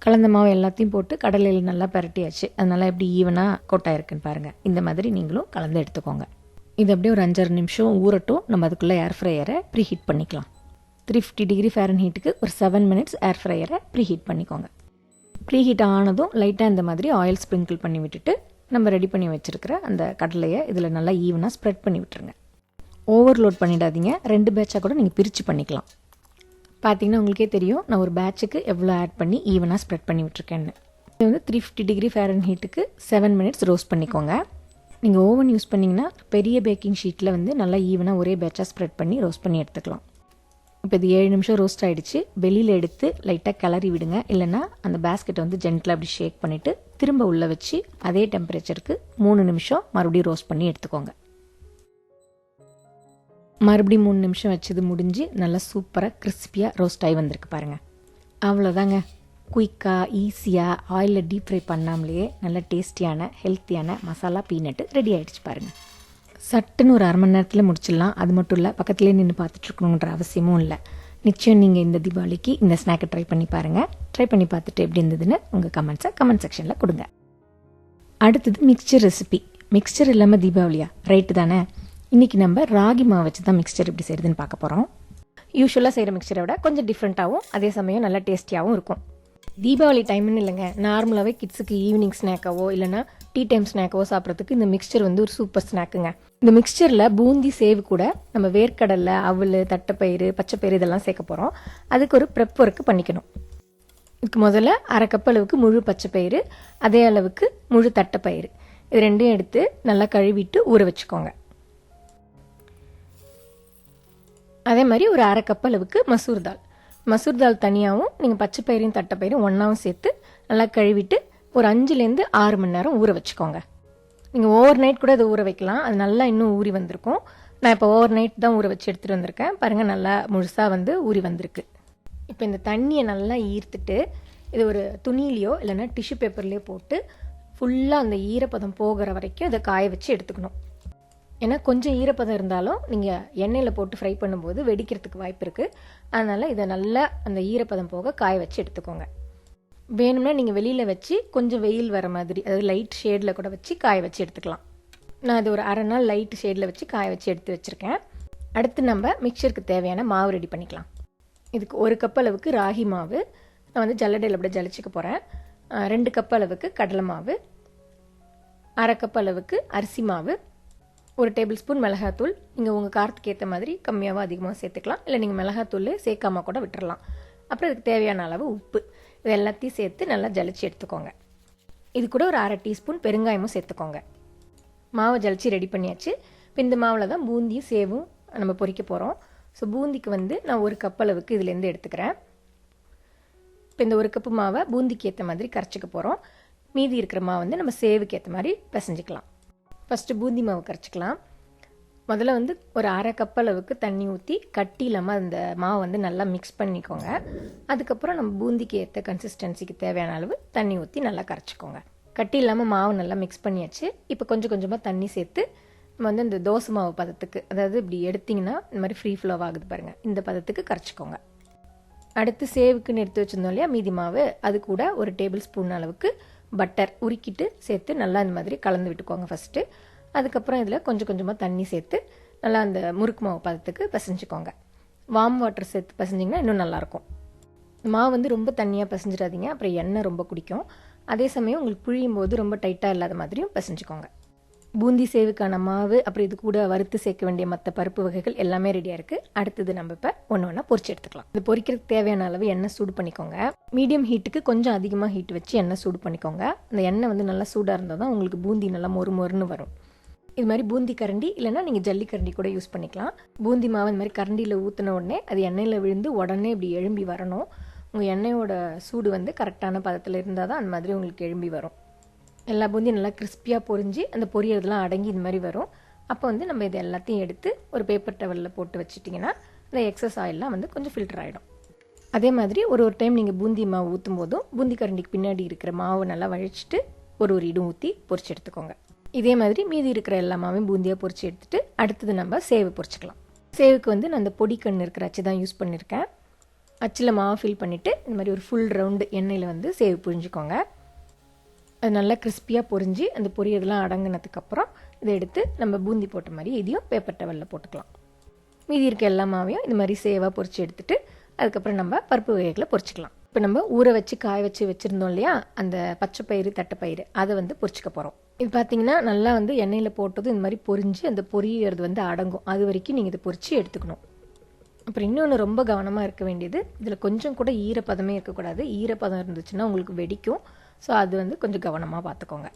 கலந்த மாவு எல்லாத்தையும் போட்டு கடலையில் நல்லா பரட்டியாச்சு. அதனால் எப்படி ஈவனாக கோட்டாயிருக்குன்னு பாருங்கள். இந்த மாதிரி நீங்களும் கலந்து எடுத்துக்கோங்க. இது அப்படியே ஒரு 5-6 நிமிஷம் ஊறட்டும். நம்ம அதுக்குள்ளே ஏர் ஃப்ரையரை ப்ரீஹீட் பண்ணிக்கலாம். 350 டிகிரி ஃபாரன்ஹீட்டுக்கு ஒரு 7 மினிட்ஸ் ஏர் ஃப்ரையரை ப்ரீஹீட் பண்ணிக்கோங்க. ப்ரீஹீட் ஆனதும் லைட்டாக இந்த மாதிரி ஆயில் ஸ்ப்ரிங்கிள் பண்ணி விட்டுட்டு நம்ம ரெடி பண்ணி வச்சுருக்கிற அந்த கடலையை இதில் நல்லா ஈவனாக ஸ்ப்ரெட் பண்ணி விட்டுருங்க. ஓவர்லோட் பண்ணிடாதீங்க. 2 பேட்சாக கூட நீங்கள் பிரித்து பண்ணிக்கலாம். பார்த்தீங்கன்னா உங்களுக்கே தெரியும் நான் ஒரு பேட்சுக்கு எவ்வளோ ஆட் பண்ணி ஈவனாக ஸ்ப்ரெட் பண்ணி விட்டுருக்கேன்னு. இது 350 டிகிரி ஃபாரன்ஹீட்டுக்கு 7 மினிட்ஸ் ரோஸ்ட் பண்ணிக்கோங்க. நீங்கள் ஓவன் யூஸ் பண்ணிங்கன்னா பெரிய பேக்கிங் ஷீட்டில் நல்லா ஈவனாக ஒரே பேட்சாக ஸ்ப்ரெட் பண்ணி ரோஸ்ட் பண்ணி எடுத்துக்கலாம். இப்போ இது 7 நிமிஷம் ரோஸ்ட் ஆகிடுச்சு. வெளியில் எடுத்து லைட்டாக கிளறி விடுங்க. இல்லைனா அந்த பேஸ்கெட்டை ஜென்டிலாக அப்படி ஷேக் பண்ணிவிட்டு திரும்ப உள்ளே வச்சு அதே டெம்பரேச்சருக்கு 3 நிமிஷம் மறுபடியும் ரோஸ்ட் பண்ணி எடுத்துக்கோங்க. மறுபடியும் 3 நிமிஷம் வச்சது முடிஞ்சு நல்லா சூப்பராக கிறிஸ்பியாக ரோஸ்ட் ஆகி வந்திருக்கு பாருங்கள். அவ்வளோதாங்க, குயிக்காக ஈஸியாக ஆயிலில் டீப் ஃப்ரை பண்ணாமலேயே நல்ல டேஸ்டியான ஹெல்த்தியான மசாலா பீனட்டு ரெடி ஆகிடுச்சு பாருங்கள். சட்டுன்னு ஒரு 1/2 மணி நேரத்தில் முடிச்சிடலாம். அது மட்டும் இல்லை, பக்கத்துலேயே நின்று பார்த்துட்ருக்கணுன்ற அவசியமும் இல்லை. நிச்சயம் நீங்கள் இந்த தீபாவளிக்கு இந்த ஸ்நாக்கை ட்ரை பண்ணி பாருங்கள். ட்ரை பண்ணி பார்த்துட்டு எப்படி இருந்ததுன்னு உங்கள் கமெண்ட்ஸை கமெண்ட் செக்ஷனில் கொடுங்க. அடுத்தது மிக்சர் ரெசிபி. மிக்சர் இல்லாமல் தீபாவளியா? ரைட்டு தானே. இன்றைக்கி நம்ம ராகி மாவு வச்சு தான் மிக்சர் எப்படி செய்கிறதுன்னு பார்க்க போகிறோம். யூஸ்வலாக செய்கிற மிக்சரை விட கொஞ்சம் டிஃப்ரெண்ட்டாகவும் அதே சமயம் நல்லா டேஸ்டியாகவும் இருக்கும். தீபாவளி டைம்னு இல்லைங்க, நார்மலாகவே கிட்ஸுக்கு ஈவினிங் ஸ்நாக்காவோ இல்லைனா டீ டைம் ஸ்நாக்காவோ சாப்பிட்றதுக்கு இந்த மிக்சர் ஒரு சூப்பர் ஸ்நாக்குங்க. இந்த மிக்சரில் பூந்தி சேவு கூட நம்ம வேர்க்கடலை, அவல், தட்டைப்பயிறு, பச்சைப்பயிறு இதெல்லாம் சேர்க்க போகிறோம். அதுக்கு ஒரு ப்ரெப் ஒர்க்கு பண்ணிக்கணும். இதுக்கு முதல்ல 1/2 கப் அளவுக்கு முழு பச்சைப்பயிறு, அதே அளவுக்கு முழு தட்டைப்பயிறு, இது ரெண்டையும் எடுத்து நல்லா கழுவிட்டு ஊற வச்சுக்கோங்க. அதே மாதிரி ஒரு 1/2 கப் அளவுக்கு மசூர் தால் தனியாகவும் நீங்கள் பச்சைப்பயிரையும் தட்டைப்பயிரும் ஒன்றாவும் சேர்த்து நல்லா கழுவிட்டு ஒரு 5-6 மணி நேரம் ஊற வச்சுக்கோங்க. நீங்கள் ஓவர் நைட் கூட இதை ஊற வைக்கலாம், அது நல்லா இன்னும் ஊறி வந்திருக்கும். நான் இப்போ ஓவர் நைட் தான் ஊற வச்சு எடுத்துகிட்டு வந்திருக்கேன். பாருங்கள், நல்லா முழுசாக ஊறி வந்திருக்கு. இப்போ இந்த தண்ணியை நல்லா ஈர்த்துட்டு இது ஒரு துணியிலையோ இல்லைன்னா டிஷ்யூ பேப்பர்லேயோ போட்டு ஃபுல்லாக அந்த ஈரப்பதம் போகிற வரைக்கும் இதை காய வச்சு எடுத்துக்கணும். ஏன்னா கொஞ்சம் ஈரப்பதம் இருந்தாலும் நீங்கள் எண்ணெயில் போட்டு ஃப்ரை பண்ணும்போது வெடிக்கிறதுக்கு வாய்ப்பு இருக்குது. அதனால் இதை நல்லா அந்த ஈரப்பதம் போக காய வச்சு எடுத்துக்கோங்க. வேணும்னா நீங்கள் வெளியில் வச்சு கொஞ்சம் வெயில் வர மாதிரி, அதாவது லைட் ஷேடில் கூட வச்சு காய வச்சு எடுத்துக்கலாம். நான் அது ஒரு அரை நாள் லைட் ஷேடில் வச்சு காய வச்சு எடுத்து வச்சுருக்கேன். அடுத்து நம்ம மிக்சருக்கு தேவையான மாவு ரெடி பண்ணிக்கலாம். இதுக்கு 1 கப் அளவுக்கு ராகி மாவு நான் வந்து ஜல்லடையில் அப்படியே ஜலிச்சுக்க போகிறேன். 2 கப் அளவுக்கு கடலை மாவு, அரை கப் அளவுக்கு அரிசி மாவு, 1 டேபிள் ஸ்பூன் மிளகாத்தூள். நீங்கள் உங்கள் காரத்துக்கு ஏற்ற மாதிரி கம்மியாகவோ அதிகமாக சேர்த்துக்கலாம், இல்லை நீங்கள் மிளகாத்தூள் சேர்க்காம கூட விட்டுறலாம். அப்புறம் இதுக்கு தேவையான அளவு உப்பு, இது எல்லாத்தையும் சேர்த்து நல்லா ஜலிச்சு எடுத்துக்கோங்க. இது கூட ஒரு அரை டீஸ்பூன் பெருங்காயமும் சேர்த்துக்கோங்க. மாவை ஜலிச்சு ரெடி பண்ணியாச்சு. இப்போ இந்த மாவில் தான் பூந்தியும் சேவும் நம்ம பொரிக்க போகிறோம். ஸோ பூந்திக்கு வந்து நான் 1 கப் அளவுக்கு இதுலேருந்து எடுத்துக்கிறேன். இப்போ இந்த 1 கப்பு மாவை பூந்திக்கு ஏற்ற மாதிரி கரைச்சிக்க போகிறோம். மீதி இருக்கிற மாவு வந்து நம்ம சேவுக்கு ஏற்ற மாதிரி பிசைஞ்சிக்கலாம். ஃபஸ்ட்டு பூந்தி மாவு கரைச்சிக்கலாம். முதல்ல வந்து ஒரு அரை கப் அளவுக்கு தண்ணி ஊற்றி கட்டி இல்லாமல் அந்த மாவை வந்து நல்லா மிக்ஸ் பண்ணிக்கோங்க. அதுக்கப்புறம் நம்ம பூந்திக்கு ஏற்ற கன்சிஸ்டன்சிக்கு தேவையான அளவு தண்ணி ஊற்றி நல்லா கரைச்சிக்கோங்க. கட்டி இல்லாமல் மாவு நல்லா மிக்ஸ் பண்ணியாச்சு. இப்போ கொஞ்சம் கொஞ்சமாக தண்ணி சேர்த்து நம்ம வந்து இந்த தோசை மாவு பதத்துக்கு, அதாவது இப்படி எடுத்திங்கன்னா இந்த மாதிரி ஃப்ரீ ஃப்ளோ ஆகுது பாருங்கள், இந்த பதத்துக்கு கரைச்சிக்கோங்க. அடுத்து சேவுக்குன்னு எடுத்து வச்சுருந்தோம் இல்லையா மீதி மாவு, அது கூட 1 டேபிள் ஸ்பூன் அளவுக்கு பட்டர் உருக்கிட்டு சேர்த்து நல்லா இந்த மாதிரி கலந்து விட்டுக்கோங்க ஃபஸ்ட்டு. அதுக்கப்புறம் இதில் கொஞ்சம் கொஞ்சமாக தண்ணி சேர்த்து நல்லா அந்த முறுக்கு மாவு பதத்துக்கு பிசைஞ்சிக்கோங்க. வார்ம் வாட்டர் சேர்த்து பிசைஞ்சிங்கன்னா இன்னும் நல்லாயிருக்கும். மாவு வந்து ரொம்ப தண்ணியாக பிசைஞ்சிடாதீங்க, அப்புறம் எண்ணெய் ரொம்ப குடிக்கும். அதே சமயம் உங்களுக்கு புழியும் போது ரொம்ப டைட்டாக இல்லாத மாதிரியும் பிசைஞ்சிக்கோங்க. பூந்தி சேவுக்கான மாவு, அப்புறம் இது கூட வறுத்து சேர்க்க வேண்டிய மற்ற பருப்பு வகைகள் எல்லாமே ரெடியாக இருக்குது. அடுத்தது நம்ம இப்போ ஒன்று ஒன்றா பொரிச்சு எடுத்துக்கலாம். இது பொரிக்கிறதுக்கு தேவையான அளவு எண்ணெய் சூடு பண்ணிக்கோங்க. மீடியம் ஹீட்டுக்கு கொஞ்சம் அதிகமாக ஹீட் வச்சு எண்ணெய் சூடு பண்ணிக்கோங்க. அந்த எண்ணெய் வந்து நல்லா சூடாக இருந்தால் தான் உங்களுக்கு பூந்தி நல்லா மொறு மொறுன்னு வரும். இது மாதிரி பூந்தி கரண்டி இல்லைனா நீங்கள் ஜல்லி கரண்டி கூட யூஸ் பண்ணிக்கலாம். பூந்தி மாவு இந்த மாதிரி கரண்டியில் ஊற்றின உடனே அது எண்ணெயில் விழுந்து உடனே இப்படி எழும்பி வரணும். உங்கள் எண்ணெயோட சூடு வந்து கரெக்டான பதத்தில் இருந்தால் தான் அந்த மாதிரி உங்களுக்கு எழும்பி வரும். எல்லா பூந்தியும் நல்லா கிறிஸ்பியாக பொரிஞ்சு அந்த பொரியறதுலாம் அடங்கி இந்த மாதிரி வரும். அப்போ வந்து நம்ம இது எல்லாத்தையும் எடுத்து ஒரு பேப்பர் டவலில் போட்டு வச்சுட்டிங்கன்னா அந்த எக்ஸஸ் ஆயிலெலாம் வந்து கொஞ்சம் ஃபில்டர் ஆகிடும். அதே மாதிரி ஒரு டைம் நீங்கள் பூந்தி மாவு ஊற்றும் போதும் பூந்தி கரண்டிக்கு பின்னாடி இருக்கிற மாவு நல்லா வழிச்சிட்டு ஒரு இடும் ஊற்றி பொரிச்சு எடுத்துக்கோங்க. இதே மாதிரி மீதி இருக்கிற எல்லா மாவையும் பூந்தியாக பொரிச்சு எடுத்துகிட்டு அடுத்தது நம்ம சேவு பொரிச்சிக்கலாம். சேவுக்கு வந்து நான் அந்த பொடி கண் இருக்கிற அச்சு தான் யூஸ் பண்ணியிருக்கேன். அச்சில் மாவு ஃபில் பண்ணிவிட்டு இந்த மாதிரி ஒரு ஃபுல் ரவுண்டு எண்ணெயில் வந்து சேவு புரிஞ்சுக்கோங்க. அது நல்லா கிறிஸ்பியாக பொரிஞ்சு அந்த பொரியதெல்லாம் அடங்கினதுக்கப்புறம் இதை எடுத்து நம்ம பூந்தி போட்ட மாதிரி இதையும் பேப்பர் டவலில் போட்டுக்கலாம். மீதி இருக்க எல்லா மாவையும் இது மாதிரி சேவாக பொரிச்சு எடுத்துகிட்டு அதுக்கப்புறம் நம்ம பருப்பு வகைகளை பொரிச்சிக்கலாம். இப்போ நம்ம ஊற வச்சு காய வச்சு வச்சுருந்தோம் இல்லையா அந்த பச்சை பயிறு தட்டைப்பயிறு, அதை வந்து பொரிச்சிக்க போகிறோம். இது பார்த்தீங்கன்னா நல்லா வந்து எண்ணெயில் போட்டதும் இந்த மாதிரி பொரிஞ்சு அந்த பொரியறது வந்து அடங்கும். அது வரைக்கும் நீங்கள் இதை பொரிச்சு எடுத்துக்கணும். அப்புறம் இன்னொன்று ரொம்ப கவனமாக இருக்க வேண்டியது, இதில் கொஞ்சம் கூட ஈரப்பதமே இருக்கக்கூடாது. ஈரப்பதம் இருந்துச்சுன்னா உங்களுக்கு வெடிக்கும். ஸோ அது வந்து கொஞ்சம் கவனமாக பார்த்துக்கோங்க.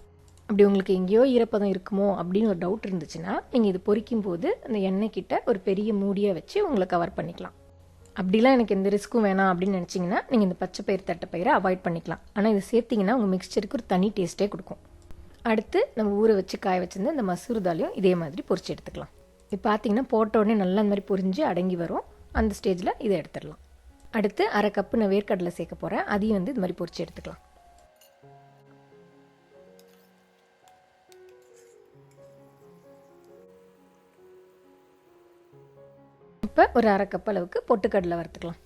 அப்படி உங்களுக்கு எங்கேயோ ஈரப்பதம் இருக்குமோ அப்படின்னு ஒரு டவுட் இருந்துச்சுன்னா நீங்கள் இது பொரிக்கும் போது அந்த எண்ணெய் கிட்ட ஒரு பெரிய மூடியை வச்சு உங்களை கவர் பண்ணிக்கலாம். அப்படிலாம் எனக்கு எந்த ரிஸ்க்கும் வேணாம் அப்படின்னு நினச்சிங்கன்னா நீங்கள் இந்த பச்சை பயிர் தட்டைப்பயிரை அவாய்ட் பண்ணிக்கலாம். ஆனால் இது சேர்த்திங்கன்னா உங்கள் மிக்சருக்கு ஒரு தனி டேஸ்ட்டே கொடுக்கும். அடுத்து நம்ம ஊற வச்சு காய வச்சிருந்து இந்த மசூர் தாலையும் இதே மாதிரி பொரிச்சு எடுத்துக்கலாம். இது பார்த்தீங்கன்னா போட்ட உடனே நல்லா இந்த மாதிரி பொரிஞ்சு அடங்கி வரும். அந்த ஸ்டேஜில் இதை எடுத்துடலாம். அடுத்து அரை கப்பு நான் வேர்க்கடலை சேர்க்க போகிறேன். அதையும் வந்து இது மாதிரி பொரிச்சு எடுத்துக்கலாம். இப்போ ஒரு அரை கப் அளவுக்கு பொட்டுக்கடலை வறுத்துக்கலாம்.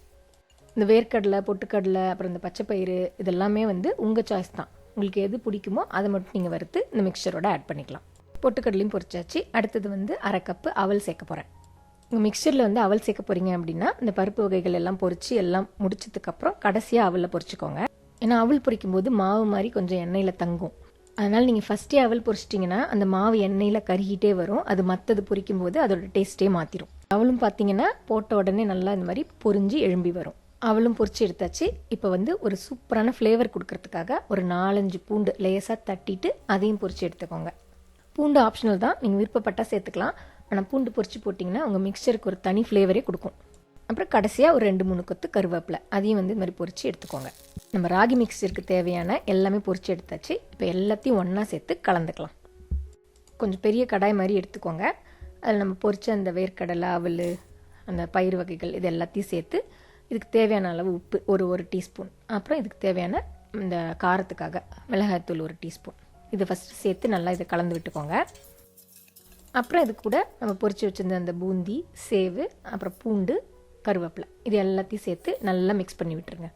இந்த வேர்க்கடலை, பொட்டுக்கடலை, அப்புறம் இந்த பச்சைப்பயிறு இதெல்லாமே வந்து உங்கள் சாய்ஸ் தான். உங்களுக்கு எது பிடிக்குமோ அதை மட்டும் நீங்கள் வறுத்து இந்த மிக்சரோட ஆட் பண்ணிக்கலாம். பொட்டுக்கடலையும் பொரிச்சாச்சு. அடுத்தது வந்து அரை கப்பு அவல் சேர்க்க போகிறேன். உங்கள் மிக்சரில் வந்து அவல் சேர்க்க போகிறீங்க அப்படின்னா இந்த பருப்பு வகைகள் எல்லாம் பொரித்து எல்லாம் முடிச்சதுக்கப்புறம் கடைசியாக அவலில் பொரிச்சிக்கோங்க. ஏன்னா அவல் பொரிக்கும் போது மாவு மாதிரி கொஞ்சம் எண்ணெயில் தங்கும். அதனால் நீங்கள் ஃபஸ்ட்டே அவல் பொரிச்சிட்டிங்கன்னா அந்த மாவு எண்ணெயில் கருகிட்டே வரும். அது மற்றது பொரிக்கும் போது அதோட டேஸ்ட்டே மாற்றிடும். அவளும் பார்த்தீங்கன்னா போட்ட உடனே நல்லா இந்த மாதிரி பொரிஞ்சு எழும்பி வரும். அவளும் பொரிச்சு எடுத்தாச்சு. இப்போ வந்து ஒரு சூப்பரான ஃப்ளேவர் கொடுக்கறதுக்காக ஒரு 4-5 பூண்டு லேசாக தட்டிட்டு அதையும் பொரிச்சு எடுத்துக்கோங்க. பூண்டு ஆப்ஷனல் தான், நீங்கள் விருப்பப்பட்டால் சேர்த்துக்கலாம். ஆனால் பூண்டு பொரிச்சு போட்டிங்கன்னா உங்கள் மிக்சருக்கு ஒரு தனி ஃப்ளேவரே கொடுக்கும். அப்புறம் கடைசியாக ஒரு 2-3 கொத்து கருவேப்பிலை, அதையும் வந்து இது மாதிரி பொரிச்சு எடுத்துக்கோங்க. நம்ம ராகி மிக்சருக்கு தேவையான எல்லாமே பொரிச்சு எடுத்தாச்சு. இப்போ எல்லாத்தையும் ஒன்றா சேர்த்து கலந்துக்கலாம். கொஞ்சம் பெரிய கடாய் மாதிரி எடுத்துக்கோங்க. அதில் நம்ம பொரிச்ச அந்த வேர்க்கடலை, அவல், அந்த பயிர் வகைகள் இது எல்லாத்தையும் சேர்த்து இதுக்கு தேவையான அளவு உப்பு ஒரு டீஸ்பூன், அப்புறம் இதுக்கு தேவையான இந்த காரத்துக்காக மிளகாய்த்தூள் 1 டீஸ்பூன், இதை ஃபஸ்ட்டு சேர்த்து நல்லா இதை கலந்து விட்டுக்கோங்க. அப்புறம் இது கூட நம்ம பொரிச்சு வச்சுருந்த அந்த பூந்தி, சேவு, அப்புறம் பூண்டு, கருவேப்பிலை இது எல்லாத்தையும் சேர்த்து நல்லா மிக்ஸ் பண்ணி விட்டுருங்க.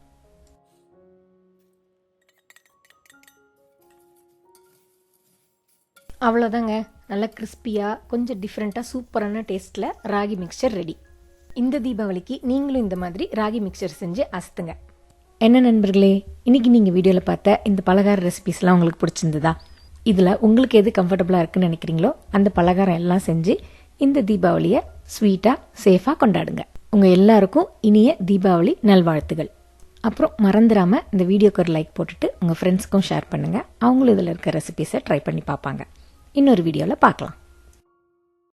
அவ்வளோதாங்க, நல்லா கிறிஸ்பியாக கொஞ்சம் டிஃப்ரெண்ட்டாக சூப்பரான டேஸ்ட்டில் ராகி மிக்சர் ரெடி. இந்த தீபாவளிக்கு நீங்களும் இந்த மாதிரி ராகி மிக்சர் செஞ்சு அசத்துங்க. என்ன நண்பர்களே, இன்றைக்கி நீங்கள் வீடியோவில் பார்த்த இந்த பலகார ரெசிபிஸ்லாம் உங்களுக்கு பிடிச்சிருந்ததா? இதில் உங்களுக்கு எது கம்ஃபர்டபுளாக இருக்குன்னு நினைக்கிறீங்களோ அந்த பலகாரம் எல்லாம் செஞ்சு இந்த தீபாவளியை ஸ்வீட்டாக சேஃபாக கொண்டாடுங்க. உங்கள் எல்லாருக்கும் இனிய தீபாவளி நல்வாழ்த்துகள். அப்புறம் மறந்துடாமல் இந்த வீடியோக்கு ஒரு லைக் போட்டுட்டு உங்கள் ஃப்ரெண்ட்ஸ்க்கும் ஷேர் பண்ணுங்கள். அவங்களும் இதில் இருக்க ரெசிபிஸை ட்ரை பண்ணி பார்ப்பாங்க. இன்னொரு வீடியோவில் பார்க்கலாம்.